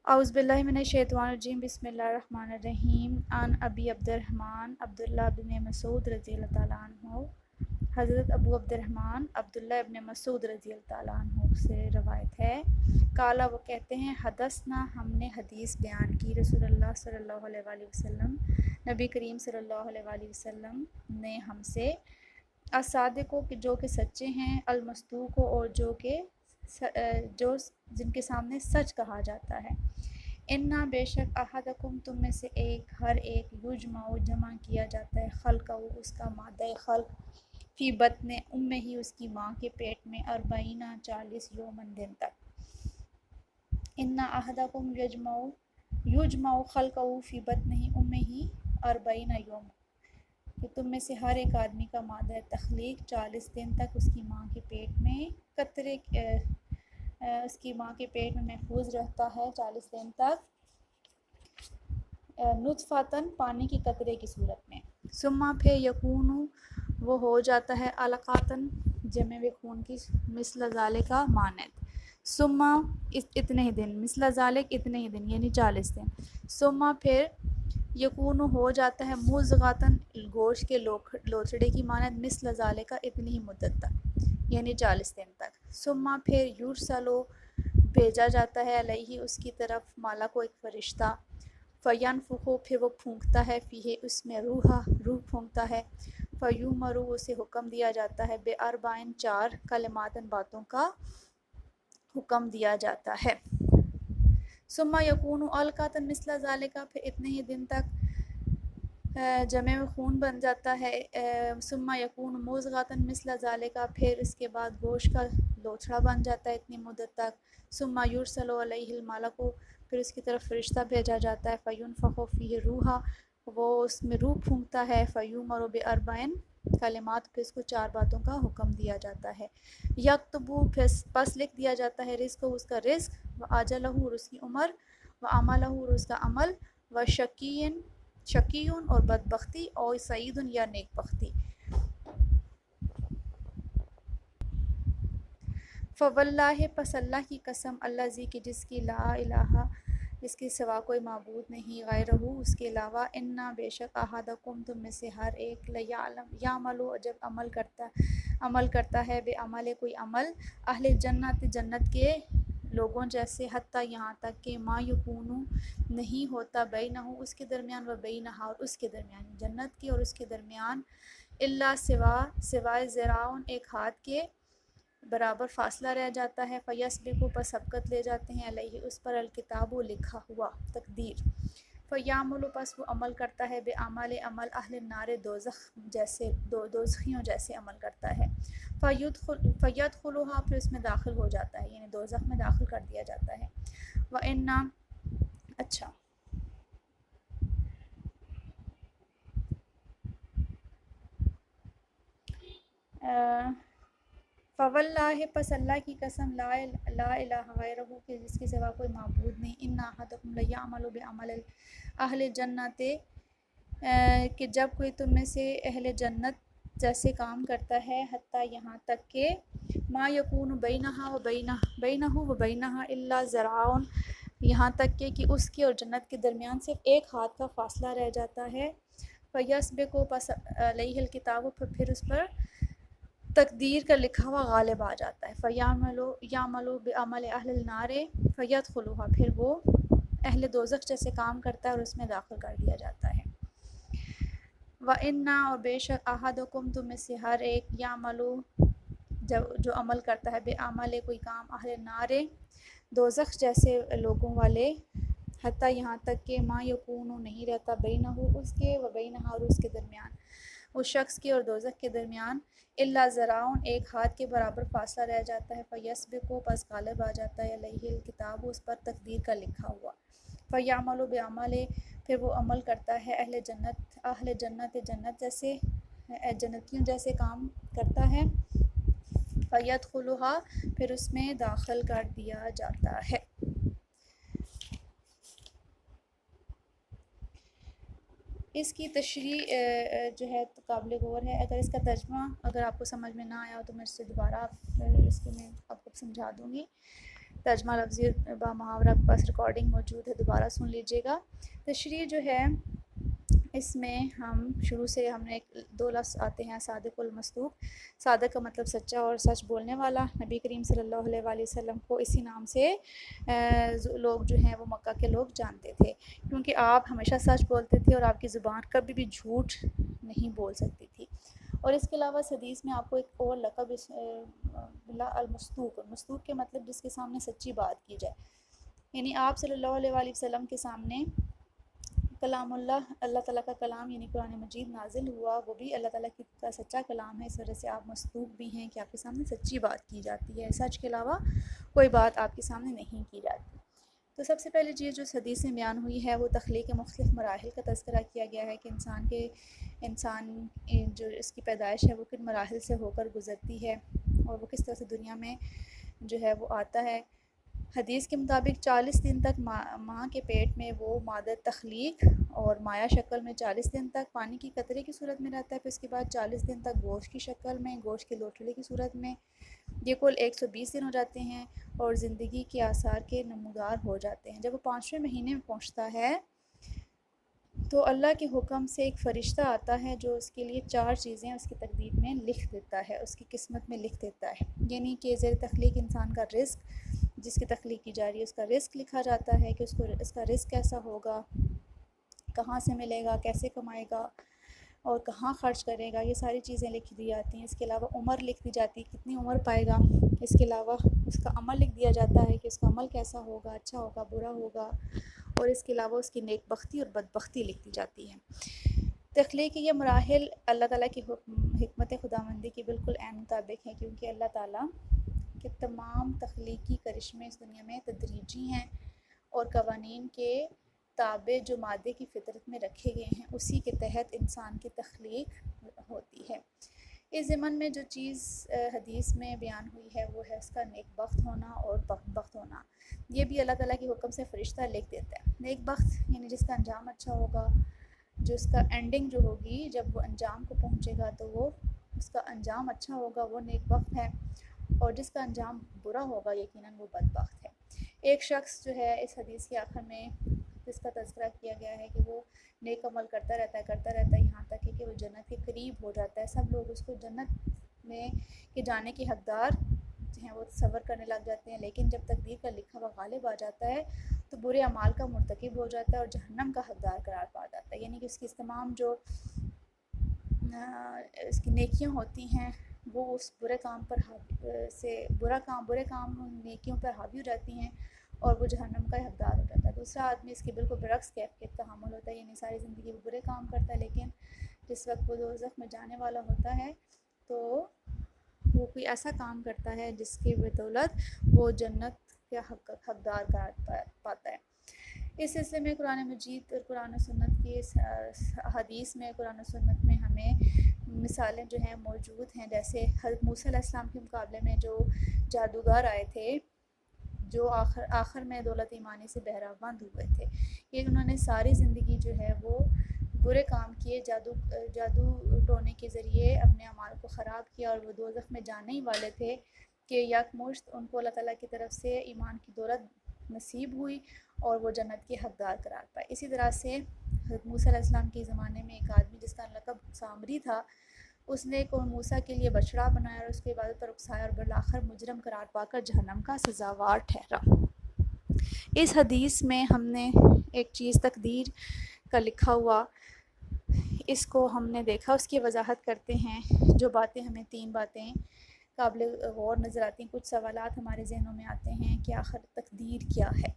اعوذ باللہ من الشیطان الرجیم بسم اللہ الرحمن الرحیم عن ابی عبد الرحمن عبداللہ بن مسعود رضی اللہ تعالیٰ عنہ، حضرت ابو عبد الرحمن عبداللہ ابن مسعود رضی اللہ تعالیٰ عنہ سے روایت ہے، قالا وہ کہتے ہیں، حدثنا ہم نے حدیث بیان کی، رسول اللہ صلی اللہ علیہ وآلہ وسلم نبی کریم صلی اللہ علیہ وآلہ وسلم نے ہم سے، الصادق جو کہ سچے ہیں، المصدوق اور جو جن کے سامنے سچ کہا جاتا ہے، انا بے شک احدکم تم میں سے ہر ایک یجمع جمع کیا جاتا ہے خلقہ اس کا مادہ خلق فی بطن ام ہی اس کی ماں کے پیٹ میں 40 یومن دن تک، انا احدکم یجمع خلقہ فی بطن ام ہی 40 یوم، کہ تم میں سے ہر ایک آدمی کا مادہ تخلیق 40 دن تک اس کی ماں کے پیٹ میں اس کی ماں کے پیٹ میں محفوظ رہتا ہے 40 دن تک، نطفاتن پانی کی قطرے کی صورت میں، ثم پھر یکون وہ ہو جاتا ہے علقاتن جمع خون کی مثل ذالک کا مانند، ثم اتنے ہی دن مثل ذالک اتنے ہی دن یعنی 40 دن، ثم پھر یکون ہو جاتا ہے مضغاتن گوشت کے لوتھڑے کی مانند مثل ذالک کا اتنی ہی مدت تک یعنی 40 دن تک، ثم پھر یرسلو بھیجا جاتا ہے علیہ اس کی طرف مالا کو ایک فرشتہ، فینفخو پھر وہ پھونکتا ہے فیہ اس میں روح پھونکتا ہے، فیومرو اسے حکم دیا جاتا ہے باربعین 4 کلماتن باتوں کا حکم دیا جاتا ہے، ثم یکون علقۃ مثل ذالک پھر اتنے ہی دن تک جمع خون بن جاتا ہے، ثم یکون مضغۃ مثل ذالک پھر اس کے بعد گوشت کا لوتھڑا بن جاتا ہے اتنی مدت تک، ثم یرسل علیہ الملک پھر اس کی طرف فرشتہ بھیجا جاتا ہے، فینفخ فیہ روحا وہ اس میں روح پھونکتا ہے، فیومر باربعین کلمات پھر اس کو 4 باتوں کا حکم دیا جاتا ہے، یکتبو پس لکھ دیا جاتا ہے رزق اس کا رزق، و اجلہ اور اس کی عمر، و عملہ اور اس کا عمل، و شقیون اور بدبختی، اور سعید یا نیک بختی، فواللہ پس اللہ کی قسم، الذی کی جس کی لا الہ جس کے سوا کوئی معبود نہیں غیرہ اس کے علاوہ، انا بے شک احدکم تم میں سے ہر ایک یعمل جب عمل کرتا ہے بعمل کوئی عمل اہل جنت جنت کے لوگوں جیسے، حتیٰ یہاں تک کہ ما یکون نہیں ہوتا بینہ اس کے درمیان و بینہا اور اس کے درمیان جنت کے اور اس کے درمیان، الا سوائے ذراعن ایک ہاتھ کے برابر فاصلہ رہ جاتا ہے، فیسبق پس سبقت لے جاتے ہیں علیہ اس پر الکتاب لکھا ہوا تقدیر، فیعمل پس وہ عمل کرتا ہے بعمل اہل النار دوزخ جیسے دوزخیوں جیسے عمل کرتا ہے، فیدخلھا پھر اس میں داخل ہو جاتا ہے یعنی دوزخ میں داخل کر دیا جاتا ہے، وَإِنَّ اچھا فواللہ پس اللہ کی قسم لا الہ غیرہ کہ جس کے سوا کوئی معبود نہیں، ان احدکم لیعمل بعمل اہل جنت کہ جب کوئی تم میں سے اہل جنت جیسے کام کرتا ہے، حتیٰ یہاں تک کہ ما یکون بینہا و بینہا الا ذراع یہاں تک کہ اس کے اور جنت کے درمیان صرف ایک ہاتھ کا فاصلہ رہ جاتا ہے، فیسبق پس علیہ الکتاب پھر اس پر تقدیر کا لکھا ہوا غالب آ جاتا ہے، فیعمل بعمل اہل النار فیدخلھا پھر وہ اہل دوزخ جیسے کام کرتا ہے اور اس میں داخل کر دیا جاتا ہے، وَإِنَّ اور بے شک احدکم تم میں سے ہر ایک یعمل جو عمل کرتا ہے بعمل کوئی کام اہل النار دوزخ جیسے لوگوں والے، حتیٰ یہاں تک کہ ما یکون نہیں رہتا بینہ اس کے و بینہا اور اس کے درمیان اس شخص کے اور دوزخ کے درمیان الا ذراع ایک ہاتھ کے برابر فاصلہ رہ جاتا ہے، فیسبق پس غالب آ جاتا ہے علیہ الکتاب اس پر تقدیر کا لکھا ہوا، فیعمل بعمل پھر وہ عمل کرتا ہے اہل جنت جیسے جنتیوں جیسے کام کرتا ہے، فیدخلھا پھر اس میں داخل کر دیا جاتا ہے۔ اس کی تشریح جو ہے قابل غور ہے، اگر اس کا ترجمہ اگر آپ کو سمجھ میں نہ آیا ہو تو میں اس سے دوبارہ اس کو میں آپ کو سمجھا دوں گی۔ ترجمہ لفظی با محاورہ کے پاس ریکارڈنگ موجود ہے، دوبارہ سن لیجیے گا۔ تشریح جو ہے اس میں ہم شروع سے ہم نے دو لفظ آتے ہیں، صادق والمصدوق۔ صادق کا مطلب سچا اور سچ بولنے والا۔ نبی کریم صلی اللہ علیہ وآلہ وسلم کو اسی نام سے لوگ جو ہیں وہ مکہ کے لوگ جانتے تھے، کیونکہ آپ ہمیشہ سچ بولتے تھے اور آپ کی زبان کبھی بھی جھوٹ نہیں بول سکتی تھی۔ اور اس کے علاوہ اس حدیث میں آپ کو ایک اور لقب ملا، المصدوق۔ المصدوق کے مطلب جس کے سامنے سچی بات کی جائے، یعنی آپ صلی اللہ علیہ وآلہ وسلم کے سامنے کلام اللہ تعالیٰ کا کلام یعنی قرآن مجید نازل ہوا، وہ بھی اللہ تعالیٰ کا سچا کلام ہے، اس وجہ سے آپ مصدوق بھی ہیں کہ آپ کے سامنے سچی بات کی جاتی ہے، سچ کے علاوہ کوئی بات آپ کے سامنے نہیں کی جاتی۔ تو سب سے پہلے چیز جو اس حدیث میں بیان ہوئی ہے وہ تخلیق کے مختلف مراحل کا تذکرہ کیا گیا ہے کہ انسان جو اس کی پیدائش ہے وہ کن مراحل سے ہو کر گزرتی ہے اور وہ کس طرح سے دنیا میں جو ہے وہ آتا ہے۔ حدیث کے مطابق 40 دن تک ماں کے پیٹ میں وہ مادہ تخلیق اور مایا شکل میں 40 دن تک پانی کی قطرے کی صورت میں رہتا ہے، پھر اس کے بعد 40 دن تک گوشت کی شکل میں، گوشت کے لوٹھڑے کی صورت میں، یہ کل 120 دن ہو جاتے ہیں اور زندگی کے آثار کے نمودار ہو جاتے ہیں۔ جب وہ 5ویں مہینے میں پہنچتا ہے تو اللہ کے حکم سے ایک فرشتہ آتا ہے جو اس کے لیے 4 چیزیں اس کی تقدیر میں لکھ دیتا ہے، اس کی قسمت میں لکھ دیتا ہے، یعنی کہ زیر تخلیق انسان کا رزق جس کی تخلیق کی جا رہی ہے اس کا رزق لکھا جاتا ہے کہ اس کا رزق کیسا ہوگا، کہاں سے ملے گا، کیسے کمائے گا اور کہاں خرچ کرے گا، یہ ساری چیزیں لکھ دی جاتی ہیں۔ اس کے علاوہ عمر لکھ دی جاتی ہے، کتنی عمر پائے گا۔ اس کے علاوہ اس کا عمل لکھ دیا جاتا ہے کہ اس کا عمل کیسا ہوگا، اچھا ہوگا، برا ہوگا، اور اس کے علاوہ اس کی نیک بختی اور بدبختی لکھ دی جاتی ہے۔ تخلیق کے یہ مراحل اللہ تعالیٰ کی حکمت خداوندی کے بالکل عین مطابق ہیں، کیونکہ اللہ تعالیٰ کے تمام تخلیقی کرشمے اس دنیا میں تدریجی ہیں اور قوانین کے تابع جو مادے کی فطرت میں رکھے گئے ہیں اسی کے تحت انسان کی تخلیق ہوتی ہے۔ اس ضمن میں جو چیز حدیث میں بیان ہوئی ہے وہ ہے اس کا نیک بخت ہونا اور بدبخت ہونا۔ یہ بھی اللہ تعالیٰ کے حکم سے فرشتہ لکھ دیتا ہے۔ نیک بخت یعنی جس کا انجام اچھا ہوگا، جو اس کا اینڈنگ جو ہوگی جب وہ انجام کو پہنچے گا تو وہ اس کا انجام اچھا ہوگا، وہ نیک بخت ہے، اور جس کا انجام برا ہوگا یقیناً وہ بدبخت ہے۔ ایک شخص جو ہے اس حدیث کے آخر میں جس کا تذکرہ کیا گیا ہے کہ وہ نیک عمل کرتا رہتا ہے یہاں تک کہ وہ جنت کے قریب ہو جاتا ہے، سب لوگ اس کو جنت میں کے جانے کے حقدار جو ہیں وہ تصور کرنے لگ جاتے ہیں، لیکن جب تقدیر کا لکھا ہوا غالب آ جاتا ہے تو برے اعمال کا مرتکب ہو جاتا ہے اور جہنم کا حقدار قرار پا جاتا ہے، یعنی کہ اس کی تمام جو اس کی نیکیاں ہوتی ہیں وہ اس برے کام برے کام نیکیوں پر حاوی ہو جاتی ہیں اور وہ جہنم کا حقدار ہو جاتا ہے۔ دوسرا آدمی اس کے بالکل برعکس کیفیت کا حامل ہوتا ہے، یعنی ساری زندگی وہ برے کام کرتا ہے، لیکن جس وقت وہ دوزخ میں جانے والا ہوتا ہے تو وہ کوئی ایسا کام کرتا ہے جس کی بدولت وہ جنت کا حقدار قرار پاتا ہے۔ اس سلسلے میں قرآن مجید اور قرآن و سنت کی حدیث میں قرآن و سنت میں ہمیں مثالیں جو ہیں موجود ہیں، جیسے حضرت موسیٰ علیہ السلام کے مقابلے میں جو جادوگر آئے تھے جو آخر میں دولت ایمانی سے بہرہ بند ہوئے تھے، یہ انہوں نے ساری زندگی جو ہے وہ برے کام کیے، جادو ٹونے کے ذریعے اپنے اعمال کو خراب کیا اور وہ دوزخ میں جانے ہی والے تھے کہ یکمشت ان کو اللہ تعالیٰ کی طرف سے ایمان کی دولت نصیب ہوئی اور وہ جنت کے حقدار قرار پائے۔ اسی طرح سے حضرت موسیٰ علیہ السلام کے زمانے میں ایک آدمی جس کا لقب سامری تھا، اس نے قوم موسیٰ کے لیے بچڑا بنایا اور اس کی عبادت پر اکسایا اور بالآخر مجرم قرار پا کر جہنم کا سزاوار ٹھہرا۔ اس حدیث میں ہم نے ایک چیز تقدیر کا لکھا ہوا اس کو ہم نے دیکھا، اس کی وضاحت کرتے ہیں۔ جو باتیں ہمیں 3 باتیں قابل غور نظر آتی ہیں، کچھ سوالات ہمارے ذہنوں میں آتے ہیں کہ آخر تقدیر کیا ہے۔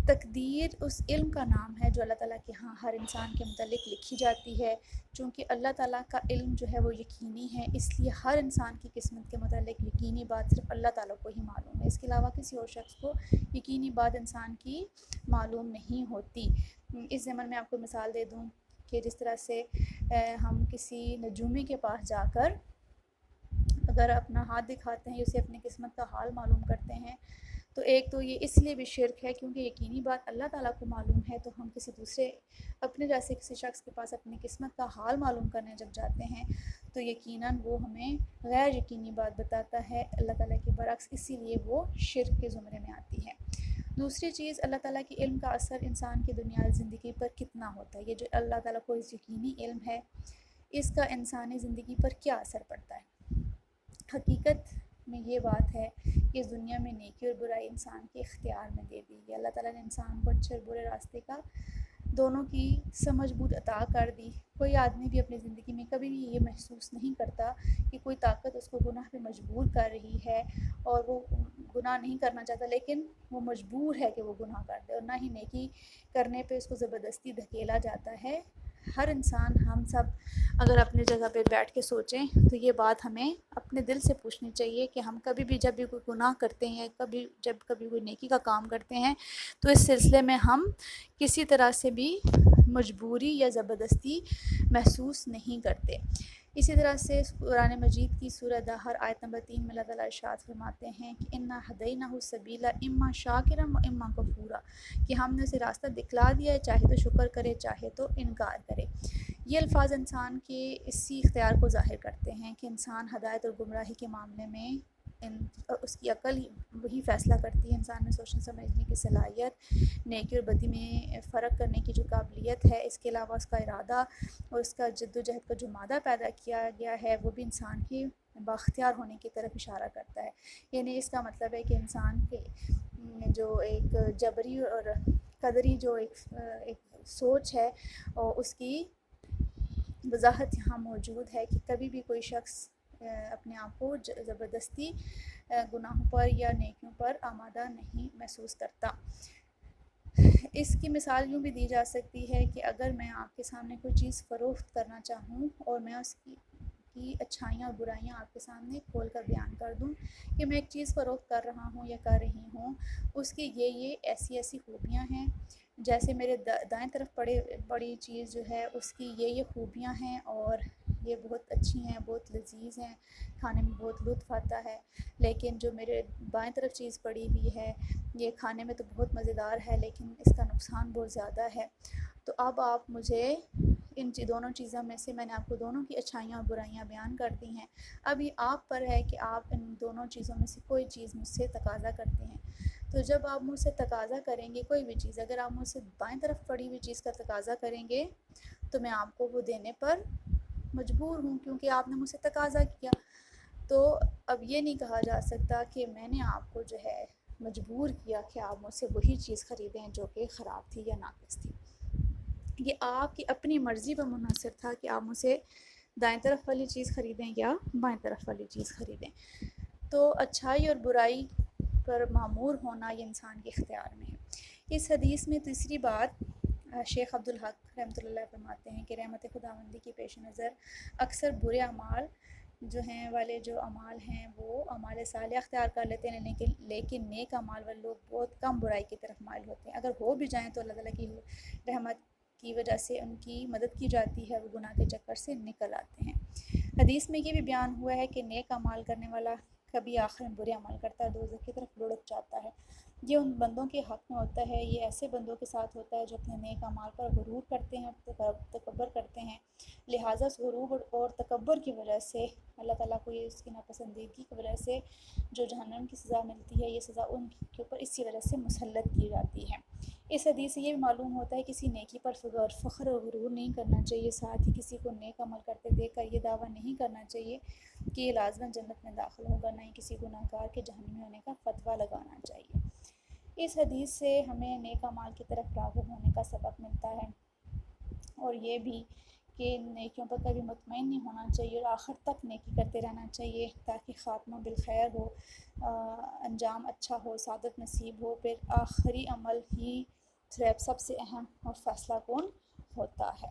تقدیر اس علم کا نام ہے جو اللہ تعالیٰ کے ہاں ہر انسان کے متعلق لکھی جاتی ہے، چونکہ اللہ تعالیٰ کا علم جو ہے وہ یقینی ہے، اس لیے ہر انسان کی قسمت کے متعلق یقینی بات صرف اللہ تعالیٰ کو ہی معلوم ہے، اس کے علاوہ کسی اور شخص کو یقینی بات انسان کی معلوم نہیں ہوتی۔ اس ضمن میں آپ کو مثال دے دوں کہ جس طرح سے ہم کسی نجومی کے پاس جا کر اگر اپنا ہاتھ دکھاتے ہیں، اسے اپنی قسمت کا حال معلوم کرتے ہیں، تو ایک تو یہ اس لیے بھی شرک ہے کیونکہ یقینی بات اللہ تعالیٰ کو معلوم ہے، تو ہم کسی دوسرے اپنے جیسے کسی شخص کے پاس اپنی قسمت کا حال معلوم کرنے جب جاتے ہیں تو یقیناً وہ ہمیں غیر یقینی بات بتاتا ہے اللہ تعالیٰ کے برعکس، اسی لیے وہ شرک کے زمرے میں آتی ہے۔ دوسری چیز، اللہ تعالیٰ کے علم کا اثر انسان کی دنیاوی زندگی پر کتنا ہوتا ہے۔ یہ جو اللہ تعالیٰ کو یقینی علم ہے، اس کا انسانی زندگی پر کیا اثر پڑتا ہے۔ حقیقت میں یہ بات ہے کہ اس دنیا میں نیکی اور برائی انسان کے اختیار میں دے دی ہے۔ اللہ تعالیٰ نے انسان کو اچھے اور برے راستے کا دونوں کی سمجھ بوجھ عطا کر دی۔ کوئی آدمی بھی اپنی زندگی میں کبھی بھی یہ محسوس نہیں کرتا کہ کوئی طاقت اس کو گناہ پہ مجبور کر رہی ہے اور وہ گناہ نہیں کرنا چاہتا، لیکن وہ مجبور ہے کہ وہ گناہ کر دے، اور نہ ہی نیکی کرنے پہ اس کو زبردستی دھکیلا جاتا ہے۔ ہر انسان، ہم سب اگر اپنی جگہ پہ بیٹھ کے سوچیں تو یہ بات ہمیں اپنے دل سے پوچھنی چاہیے کہ ہم کبھی بھی جب بھی کوئی گناہ کرتے ہیں، جب کبھی کوئی نیکی کا کام کرتے ہیں، تو اس سلسلے میں ہم کسی طرح سے بھی مجبوری یا زبردستی محسوس نہیں کرتے۔ اسی طرح سے قرآن مجید کی سورہ دہر آیت نمبر 3 میں اللہ تعالیٰ ارشاد فرماتے ہیں کہ اِنَّا هَدَيْنَاهُ السَّبِيلَ إِمَّا شَاكِرًا وَإِمَّا كَفُورًا، کہ ہم نے اسے راستہ دکھلا دیا ہے، چاہے تو شکر کرے چاہے تو انکار کرے۔ یہ الفاظ انسان کے اسی اختیار کو ظاہر کرتے ہیں کہ انسان ہدایت اور گمراہی کے معاملے میں اس کی عقل وہی فیصلہ کرتی ہے، انسان میں سوچنے سمجھنے کی صلاحیت، نیکی اور بدی میں فرق کرنے کی جو قابلیت ہے، اس کے علاوہ اس کا ارادہ اور اس کا جد و جہد کا جو مادہ پیدا کیا گیا ہے، وہ بھی انسان کی بااختیار ہونے کی طرف اشارہ کرتا ہے۔ یعنی اس کا مطلب ہے کہ انسان کے جو ایک جبری اور قدری جو ایک سوچ ہے، اور اس کی وضاحت یہاں موجود ہے کہ کبھی بھی کوئی شخص اپنے آپ کو زبردستی گناہوں پر یا نیکیوں پر آمادہ نہیں محسوس کرتا۔ اس کی مثال یوں بھی دی جا سکتی ہے کہ اگر میں آپ کے سامنے کوئی چیز فروخت کرنا چاہوں اور میں اس کی اچھائیاں اور برائیاں آپ کے سامنے کھول کر بیان کر دوں کہ میں ایک چیز فروخت کر رہا ہوں یا کر رہی ہوں، اس کی یہ ایسی ایسی خوبیاں ہیں، جیسے میرے دائیں طرف پڑی چیز جو ہے اس کی یہ خوبیاں ہیں اور یہ بہت اچھی ہیں، بہت لذیذ ہیں، کھانے میں بہت لطف آتا ہے، لیکن جو میرے بائیں طرف چیز پڑی ہوئی ہے یہ کھانے میں تو بہت مزیدار ہے لیکن اس کا نقصان بہت زیادہ ہے۔ تو اب آپ مجھے ان دونوں چیزوں میں سے، میں نے آپ کو دونوں کی اچھائیاں اور برائیاں بیان کر دی ہیں، اب یہ آپ پر ہے کہ آپ ان دونوں چیزوں میں سے کوئی چیز مجھ سے تقاضا کرتے ہیں۔ تو جب آپ مجھ سے تقاضا کریں گے کوئی بھی چیز، اگر آپ مجھ سے بائیں طرف پڑی ہوئی چیز کا تقاضا کریں گے تو میں آپ کو وہ دینے پر مجبور ہوں، کیونکہ آپ نے مجھ سے تقاضا کیا۔ تو اب یہ نہیں کہا جا سکتا کہ میں نے آپ کو جو ہے مجبور کیا کہ آپ مجھ سے وہی چیز خریدیں جو کہ خراب تھی یا ناقص تھی۔ یہ آپ کی اپنی مرضی پر منحصر تھا کہ آپ مجھ سے دائیں طرف والی چیز خریدیں یا بائیں طرف والی چیز خریدیں۔ تو اچھائی اور برائی پر معمور ہونا یہ انسان کے اختیار میں ہے۔ اس حدیث میں تیسری بات، شیخ عبدالحق رحمۃ اللہ فرماتے ہیں کہ رحمت خداوندی کے پیش نظر اکثر برے اعمال جو ہیں والے جو اعمال ہیں وہ اعمال صالحہ اختیار کر لیتے ہیں، لیکن نیک اعمال والے لوگ بہت کم برائی کی طرف مائل ہوتے ہیں۔ اگر ہو بھی جائیں تو اللہ تعالیٰ کی رحمت کی وجہ سے ان کی مدد کی جاتی ہے، وہ گناہ کے چکر سے نکل آتے ہیں۔ حدیث میں یہ بھی بیان ہوا ہے کہ نیک اعمال کرنے والا کبھی آخر میں برے عمل کرتا ہے، دوزخ کی طرف لڑک جاتا ہے۔ یہ ان بندوں کے حق میں ہوتا ہے، یہ ایسے بندوں کے ساتھ ہوتا ہے جو اپنے نیک اعمال پر غرور کرتے ہیں اور تکبر کرتے ہیں۔ لہٰذا اس غرور اور تکبر کی وجہ سے اللہ تعالیٰ کو یہ اس کی ناپسندیدگی کی وجہ سے جو جہنم کی سزا ملتی ہے، یہ سزا ان کے اوپر اسی وجہ سے مسلط کی جاتی ہے۔ اس حدیث سے یہ بھی معلوم ہوتا ہے کہ کسی نیکی پر فخر اور غرور نہیں کرنا چاہیے، ساتھ ہی کسی کو نیک عمل کرتے دیکھ کر یہ دعویٰ نہیں کرنا چاہیے کہ یہ لازماً جنت میں داخل ہوگا، نہ ہی کسی گناہ گار کے جہنمی ہونے کا فتویٰ لگانا چاہیے۔ اس حدیث سے ہمیں نیک اعمال کی طرف راغب ہونے کا سبق ملتا ہے، اور یہ بھی کہ نیکیوں پر کبھی مطمئن نہیں ہونا چاہیے اور آخر تک نیکی کرتے رہنا چاہیے تاکہ خاتمہ بالخیر ہو، انجام اچھا ہو، سعادت نصیب ہو۔ پھر آخری عمل ہی سب سے اہم اور فیصلہ کن ہوتا ہے۔